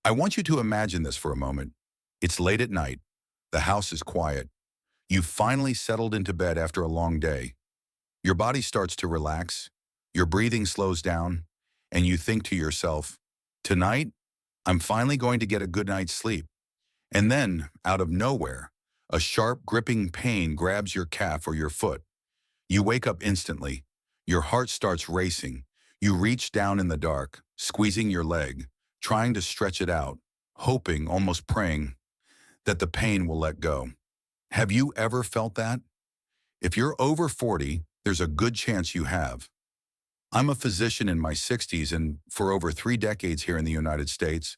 I want you to imagine this for a moment. It's late at night. The house is quiet. You've finally settled into bed after a long day. Your body starts to relax. Your breathing slows down. And you think to yourself, tonight, I'm finally going to get a good night's sleep. And then, out of nowhere, a sharp, gripping pain grabs your calf or your foot. You wake up instantly. Your heart starts racing. You reach down in the dark, squeezing your leg, trying to stretch it out, hoping, almost praying, that the pain will let go. Have you ever felt that? If you're over 40, there's a good chance you have. I'm a physician in my 60s, and for over 3 decades here in the United States,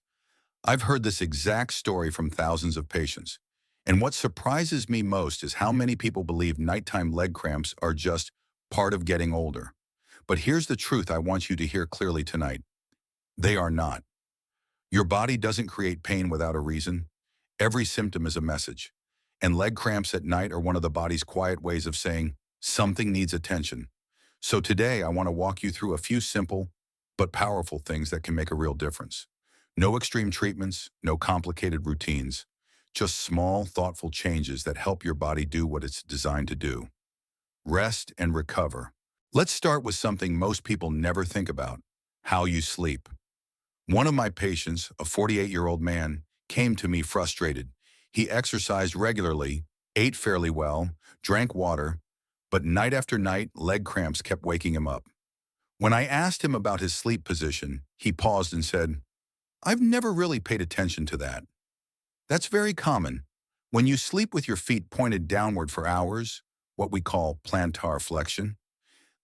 I've heard this exact story from thousands of patients. And what surprises me most is how many people believe nighttime leg cramps are just part of getting older. But here's the truth I want you to hear clearly tonight. They are not. Your body doesn't create pain without a reason. Every symptom is a message. And leg cramps at night are one of the body's quiet ways of saying something needs attention. So today I want to walk you through a few simple but powerful things that can make a real difference. No extreme treatments, no complicated routines, just small, thoughtful changes that help your body do what it's designed to do. Rest and recover. Let's start with something most people never think about: how you sleep. One of my patients, a 48-year-old man, came to me frustrated. He exercised regularly, ate fairly well, drank water, but night after night, leg cramps kept waking him up. When I asked him about his sleep position, he paused and said, "I've never really paid attention to that." That's very common. When you sleep with your feet pointed downward for hours, what we call plantar flexion,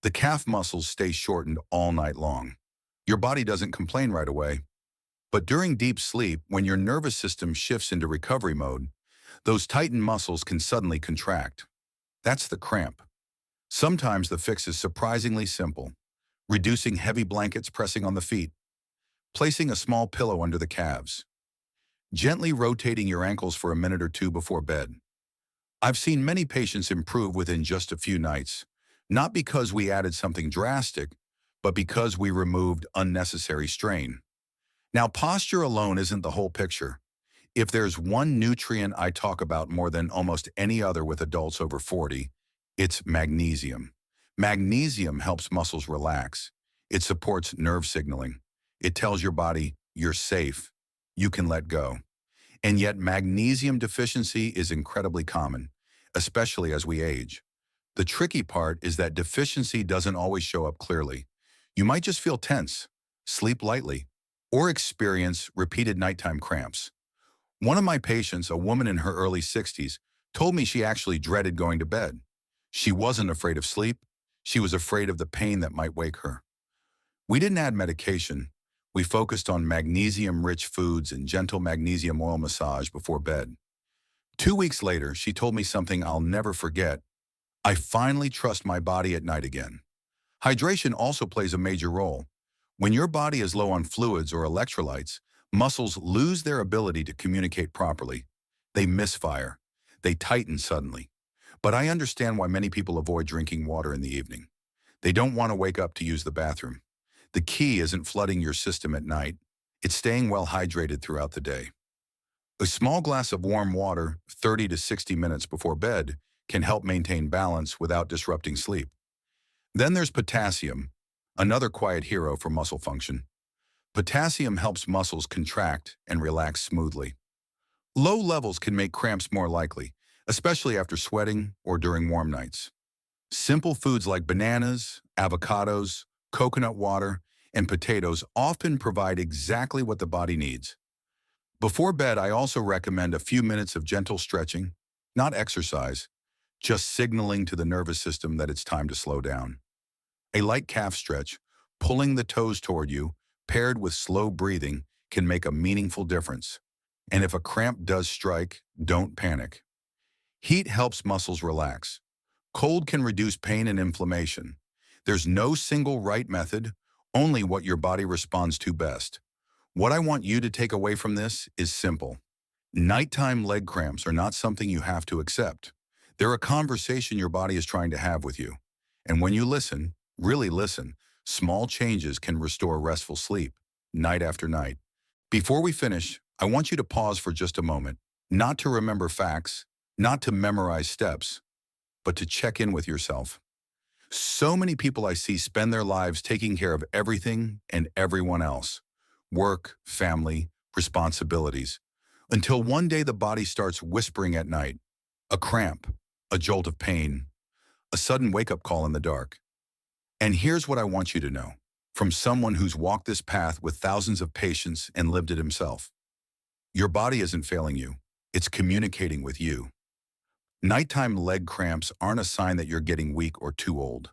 the calf muscles stay shortened all night long. Your body doesn't complain right away. But during deep sleep, when your nervous system shifts into recovery mode, those tightened muscles can suddenly contract. That's the cramp. Sometimes the fix is surprisingly simple: reducing heavy blankets pressing on the feet, placing a small pillow under the calves, gently rotating your ankles for a minute or two before bed. I've seen many patients improve within just a few nights, not because we added something drastic, but because we removed unnecessary strain. Now, posture alone isn't the whole picture. If there's one nutrient I talk about more than almost any other with adults over 40, it's magnesium. Magnesium helps muscles relax. It supports nerve signaling. It tells your body, you're safe, you can let go. And yet magnesium deficiency is incredibly common, especially as we age. The tricky part is that deficiency doesn't always show up clearly. You might just feel tense, sleep lightly, or experience repeated nighttime cramps. One of my patients, a woman in her early 60s, told me she actually dreaded going to bed. She wasn't afraid of sleep. She was afraid of the pain that might wake her. We didn't add medication. We focused on magnesium-rich foods and gentle magnesium oil massage before bed. 2 weeks later, she told me something I'll never forget. I finally trust my body at night again. Hydration also plays a major role. When your body is low on fluids or electrolytes, muscles lose their ability to communicate properly. They misfire. They tighten suddenly. But I understand why many people avoid drinking water in the evening. They don't want to wake up to use the bathroom. The key isn't flooding your system at night. It's staying well hydrated throughout the day. A small glass of warm water, 30 to 60 minutes before bed, can help maintain balance without disrupting sleep. Then there's potassium, another quiet hero for muscle function. Potassium helps muscles contract and relax smoothly. Low levels can make cramps more likely, especially after sweating or during warm nights. Simple foods like bananas, avocados, coconut water, and potatoes often provide exactly what the body needs. Before bed, I also recommend a few minutes of gentle stretching, not exercise, just signaling to the nervous system that it's time to slow down. A light calf stretch, pulling the toes toward you, paired with slow breathing, can make a meaningful difference. And if a cramp does strike, don't panic. Heat helps muscles relax. Cold can reduce pain and inflammation. There's no single right method, only what your body responds to best. What I want you to take away from this is simple. Nighttime leg cramps are not something you have to accept. They're a conversation your body is trying to have with you. And when you listen, really listen, small changes can restore restful sleep, night after night. Before we finish, I want you to pause for just a moment, not to remember facts, not to memorize steps, but to check in with yourself. So many people I see spend their lives taking care of everything and everyone else. Work, family, responsibilities. Until one day the body starts whispering at night. A cramp, a jolt of pain, a sudden wake-up call in the dark. And here's what I want you to know, from someone who's walked this path with thousands of patients and lived it himself. Your body isn't failing you. It's communicating with you. Nighttime leg cramps aren't a sign that you're getting weak or too old.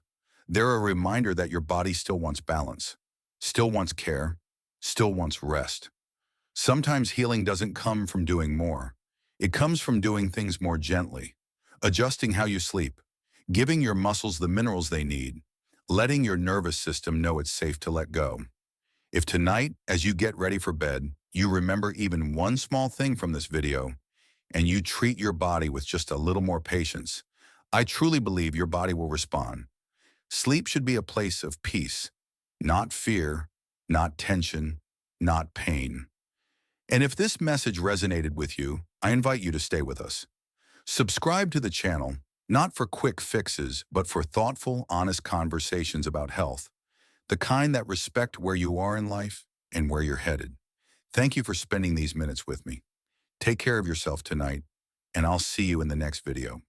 They're a reminder that your body still wants balance, still wants care, still wants rest. Sometimes healing doesn't come from doing more. It comes from doing things more gently, adjusting how you sleep, giving your muscles the minerals they need, letting your nervous system know it's safe to let go. If tonight, as you get ready for bed, you remember even one small thing from this video, and you treat your body with just a little more patience, I truly believe your body will respond. Sleep should be a place of peace, not fear, not tension, not pain. And if this message resonated with you, I invite you to stay with us. Subscribe to the channel, not for quick fixes, but for thoughtful, honest conversations about health, the kind that respect where you are in life and where you're headed. Thank you for spending these minutes with me. Take care of yourself tonight, and I'll see you in the next video.